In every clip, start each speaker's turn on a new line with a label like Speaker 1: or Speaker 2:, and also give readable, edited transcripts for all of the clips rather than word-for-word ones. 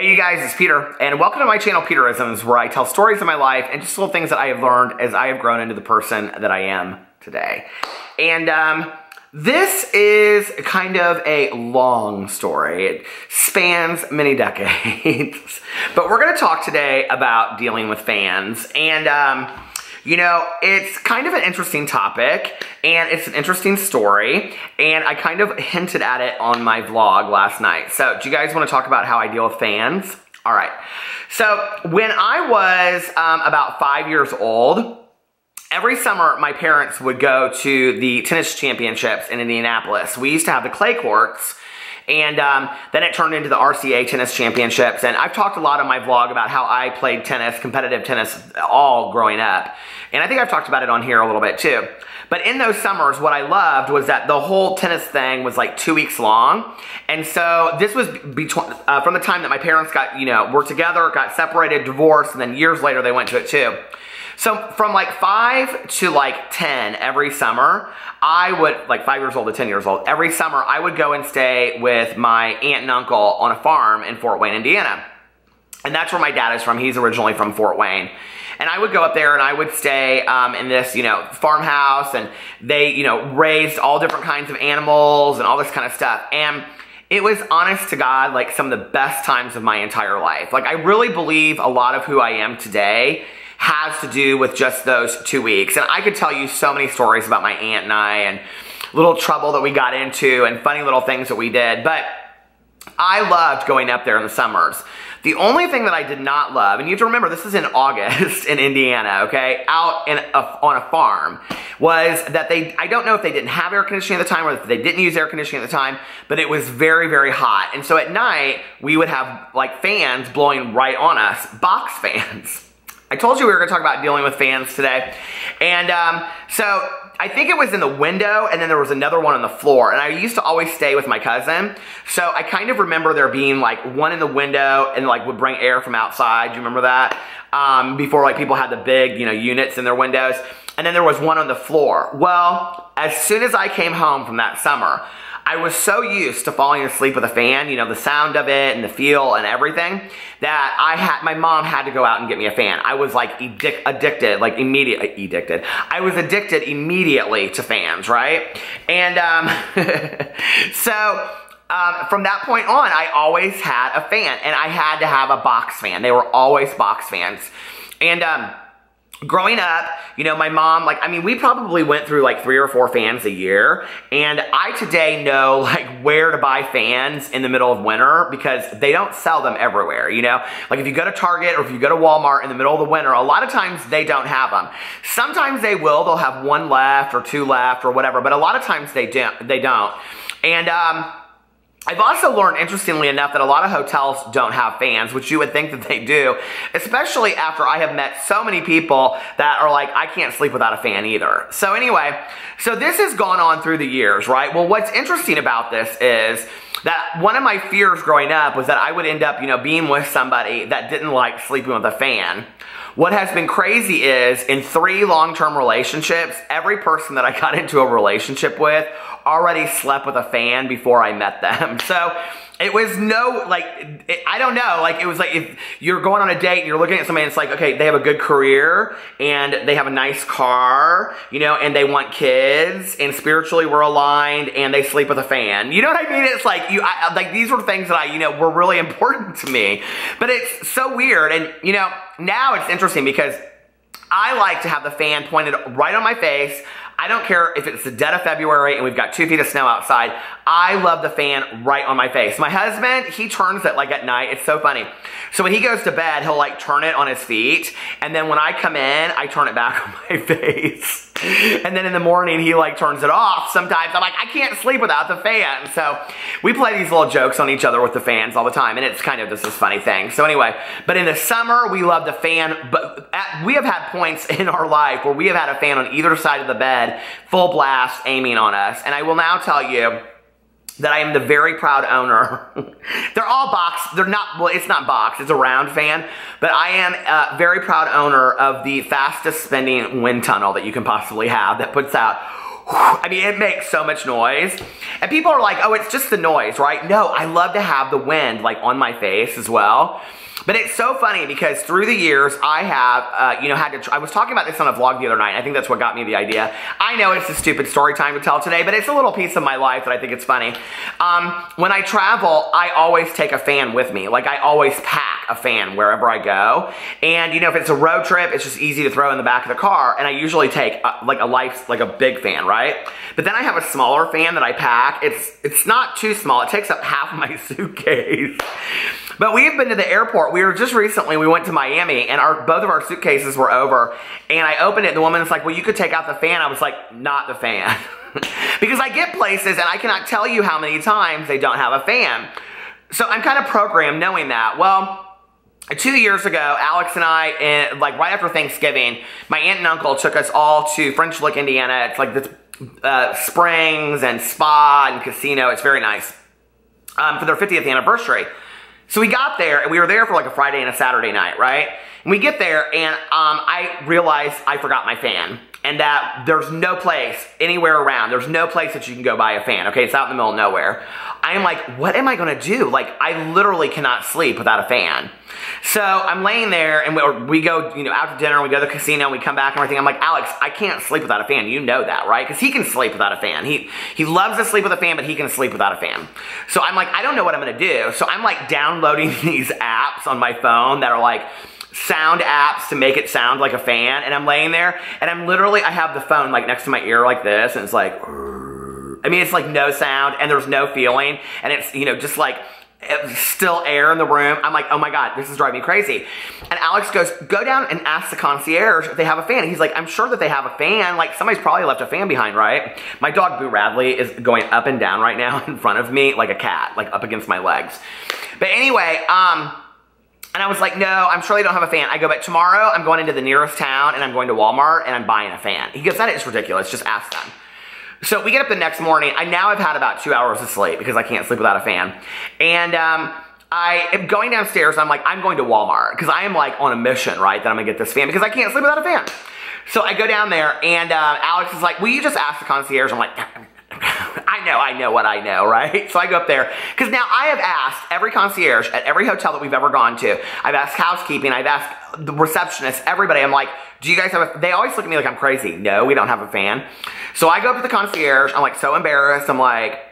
Speaker 1: Hey you guys, it's Peter, and welcome to my channel, Peterisms, where I tell stories of my life and just little things that I have learned as I have grown into the person that I am today. And this is kind of a long story. It spans many decades. But we're going to talk today about dealing with fans. And you know, it's kind of an interesting topic, and it's an interesting story, and I kind of hinted at it on my vlog last night. So, do you guys want to talk about how I deal with fans? All right. So, when I was about 5 years old, every summer my parents would go to the tennis championships in Indianapolis. We used to have the clay courts, and then it turned into the RCA tennis championships. And I've talked a lot on my vlog about how I played tennis, competitive tennis, all growing up. And I think I've talked about it on here a little bit too. But in those summers, what I loved was that the whole tennis thing was like 2 weeks long. And so this was between, from the time that my parents got, were together, got separated, divorced, and then years later they went to it too. So from like 5 to like 10 every summer, I would, like 5 years old to 10 years old, every summer I would go and stay with my aunt and uncle on a farm in Fort Wayne, Indiana. And that's where my dad is from. He's originally from Fort Wayne. And I would go up there and I would stay in this, farmhouse, and they, raised all different kinds of animals and all this kind of stuff. And it was, honest to God, like some of the best times of my entire life. Like, I really believe a lot of who I am today has to do with just those 2 weeks. And I could tell you so many stories about my aunt and I, and little trouble that we got into, and funny little things that we did. But I loved going up there in the summers. The only thing that I did not love, and you have to remember this is in August in Indiana, okay, out on a farm, was that I don't know if they didn't have air conditioning at the time or if they didn't use air conditioning at the time, but it was very, very hot. And so at night, we would have like fans blowing right on us, box fans. I told you we were going to talk about dealing with fans today. And so I think it was in the window, and then there was another one on the floor. And I used to always stay with my cousin. So I kind of remember there being like one in the window and like would bring air from outside. Do you remember that? Before like people had the big, units in their windows. And then there was one on the floor. Well, as soon as I came home from that summer, I was so used to falling asleep with a fan, the sound of it and the feel and everything, that my mom had to go out and get me a fan. I was like addicted, like immediately addicted. I was addicted immediately to fans, right? And so from that point on, I always had a fan, and I had to have a box fan. They were always box fans. And growing up, my mom, we probably went through like 3 or 4 fans a year, and I today know like where to buy fans in the middle of winter because they don't sell them everywhere, Like if you go to Target or if you go to Walmart in the middle of the winter, a lot of times they don't have them. Sometimes they will, they'll have 1 left or 2 left or whatever, but a lot of times they don't. And I've also learned, interestingly enough, that a lot of hotels don't have fans, which you would think that they do, especially after I have met so many people that are like, I can't sleep without a fan either. So anyway, so this has gone on through the years, right? Well, what's interesting about this is that one of my fears growing up was that I would end up, being with somebody that didn't like sleeping with a fan. What has been crazy is in 3 long-term relationships, every person that I got into a relationship with already slept with a fan before I met them. So it was I don't know, it was like if you're going on a date and you're looking at somebody and it's like, okay, they have a good career and they have a nice car, and they want kids and spiritually we're aligned and they sleep with a fan. You know what I mean? It's like, these were things that were really important to me. But it's so weird. And, now it's interesting because I like to have the fan pointed right on my face. I don't care if it's the dead of February and we've got 2 feet of snow outside. I love the fan right on my face. My husband, he turns it like at night. It's so funny. So when he goes to bed, he'll like turn it on his feet. And then when I come in, I turn it back on my face. And then in the morning, he like turns it off. Sometimes I'm like, I can't sleep without the fan. So we play these little jokes on each other with the fans all the time. And it's kind of just this funny thing. So anyway, but in the summer, we love the fan. But we have had points in our life where we have had a fan on either side of the bed, full blast, aiming on us. And I will now tell you that I am the very proud owner. They're all box. They're not, well, it's not box. It's a round fan. But I am a very proud owner of the fastest spinning wind tunnel that you can possibly have that puts out I mean, it makes so much noise. And people are like, oh, it's just the noise, right? No, I love to have the wind like on my face as well. But it's so funny because through the years, I have, had to, I was talking about this on a vlog the other night. I think that's what got me the idea. I know it's a stupid story time to tell today, but it's a little piece of my life that I think it's funny. When I travel, I always take a fan with me. Like I always pack a fan wherever I go. And if it's a road trip, it's just easy to throw in the back of the car. And I usually take like a big fan, right? But then I have a smaller fan that I pack. It's not too small. It takes up half of my suitcase. But we've been to the airport. We went to Miami, and both of our suitcases were over, and I opened it, and the woman was like, well, you could take out the fan. I was like, not the fan. Because I get places, and I cannot tell you how many times they don't have a fan. So I'm kind of programmed knowing that. Well, 2 years ago, Alex and I, right after Thanksgiving, my aunt and uncle took us all to French Lick, Indiana. It's like this springs and spa and casino. It's very nice. For their 50th anniversary. So we got there, and we were there for like a Friday and a Saturday night, right? And we get there, and I realized I forgot my fan, and that there's no place anywhere around. There's no place that you can go buy a fan, okay? It's out in the middle of nowhere. I'm like, what am I gonna do? Like, I literally cannot sleep without a fan. So I'm laying there, and we go, out to dinner, we go to the casino, we come back and everything. I'm like, Alex, I can't sleep without a fan. You know that, right? Because he can sleep without a fan. He loves to sleep with a fan, but he can sleep without a fan. So I'm like, I don't know what I'm gonna do. So I'm like downloading these apps on my phone that are like sound apps to make it sound like a fan. And I'm laying there, and I have the phone like next to my ear like this, and it's like, I mean, it's like no sound, and there's no feeling, and it's, just like still air in the room. I'm like, oh my God, this is driving me crazy. And Alex goes, go down and ask the concierge if they have a fan. He's like, I'm sure that they have a fan. Like, somebody's probably left a fan behind, right? My dog, Boo Radley, is going up and down right now in front of me like a cat, like up against my legs. But anyway, and I was like, no, I'm sure they don't have a fan. I go, but tomorrow I'm going into the nearest town, and I'm going to Walmart, and I'm buying a fan. He goes, that is ridiculous. Just ask them. So we get up the next morning. I now have had about 2 hours of sleep because I can't sleep without a fan. And I am going downstairs. I'm like, I'm going to Walmart because I am like on a mission, right? That I'm gonna get this fan because I can't sleep without a fan. So I go down there, and Alex is like, will you just ask the concierge? I'm like, I know what I know, right? So I go up there, because now I have asked every concierge at every hotel that we've ever gone to. I've asked housekeeping, I've asked the receptionist, everybody. I'm like, do you guys have a, they always look at me like I'm crazy. No, we don't have a fan. So I go up to the concierge, I'm like so embarrassed. I'm like,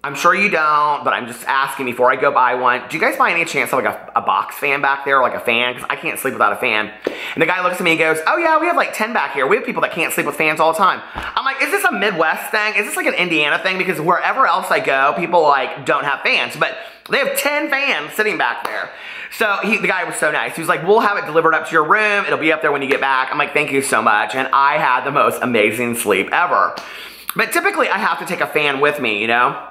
Speaker 1: I'm sure you don't, but I'm just asking before I go buy one. Do you guys by any chance have like a box fan back there, like a fan? Because I can't sleep without a fan. And the guy looks at me and goes, oh yeah, we have like 10 back here. We have people that can't sleep with fans all the time. I'm like, is this a Midwest thing? Is this like an Indiana thing? Because wherever else I go, people like don't have fans, but they have 10 fans sitting back there. So the guy was so nice. He was like, we'll have it delivered up to your room. It'll be up there when you get back. I'm like, thank you so much. And I had the most amazing sleep ever. But typically I have to take a fan with me, you know?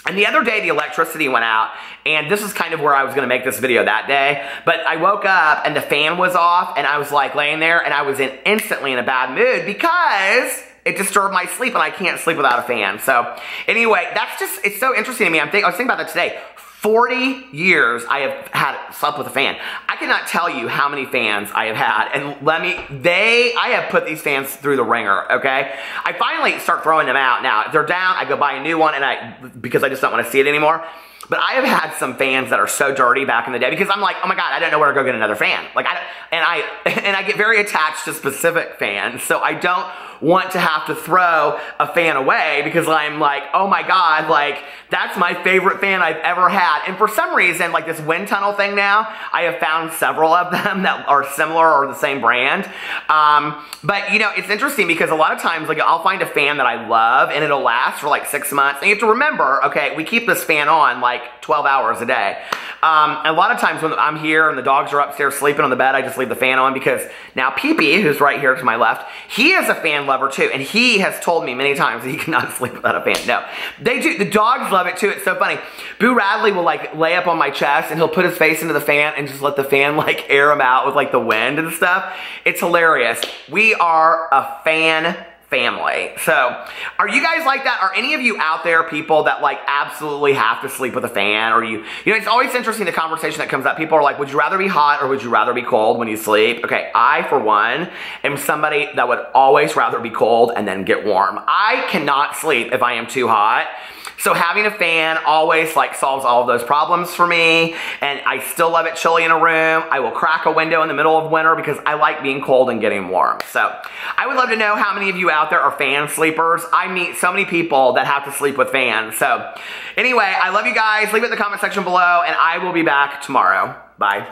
Speaker 1: And the other day, the electricity went out, and this is kind of where I was gonna make this video that day, but I woke up and the fan was off, and I was like laying there, and I was instantly in a bad mood because it disturbed my sleep, and I can't sleep without a fan. So anyway, that's just, it's so interesting to me. I was thinking about that today. 40 years I have slept with a fan. I cannot tell you how many fans I have had, and I have put these fans through the ringer, okay? I finally start throwing them out. Now, if they're down, I go buy a new one, because I just don't want to see it anymore. But I have had some fans that are so dirty back in the day because I'm like, oh my God, I don't know where to go get another fan. Like, and I get very attached to specific fans, so I don't want to have to throw a fan away because I'm like, oh my God, like, that's my favorite fan I've ever had. And for some reason, like this wind tunnel thing now, I have found several of them that are similar or the same brand. But you know, it's interesting because a lot of times, like, I'll find a fan that I love and it'll last for like 6 months. And you have to remember, okay, we keep this fan on like 12 hours a day. A lot of times when I'm here and the dogs are upstairs sleeping on the bed, I just leave the fan on because now Pee-Pee, who's right here to my left, he is a fan lover too, and he has told me many times that he cannot sleep without a fan. No, they do. The dogs love it too. It's so funny. Boo Radley will like lay up on my chest and he'll put his face into the fan and just let the fan like air him out with like the wind and stuff. It's hilarious. We are a fan family. So are you guys like that? Are any of you out there people that like absolutely have to sleep with a fan? Or you know, it's always interesting the conversation that comes up. People are like, would you rather be hot or would you rather be cold when you sleep? Okay, I, for one, am somebody that would always rather be cold and then get warm. I cannot sleep if I am too hot. So having a fan always like solves all of those problems for me, and I still love it chilly in a room. I will crack a window in the middle of winter because I like being cold and getting warm. So I would love to know how many of you out there are fan sleepers. I meet so many people that have to sleep with fans. So anyway, I love you guys. Leave it in the comment section below, and I will be back tomorrow. Bye.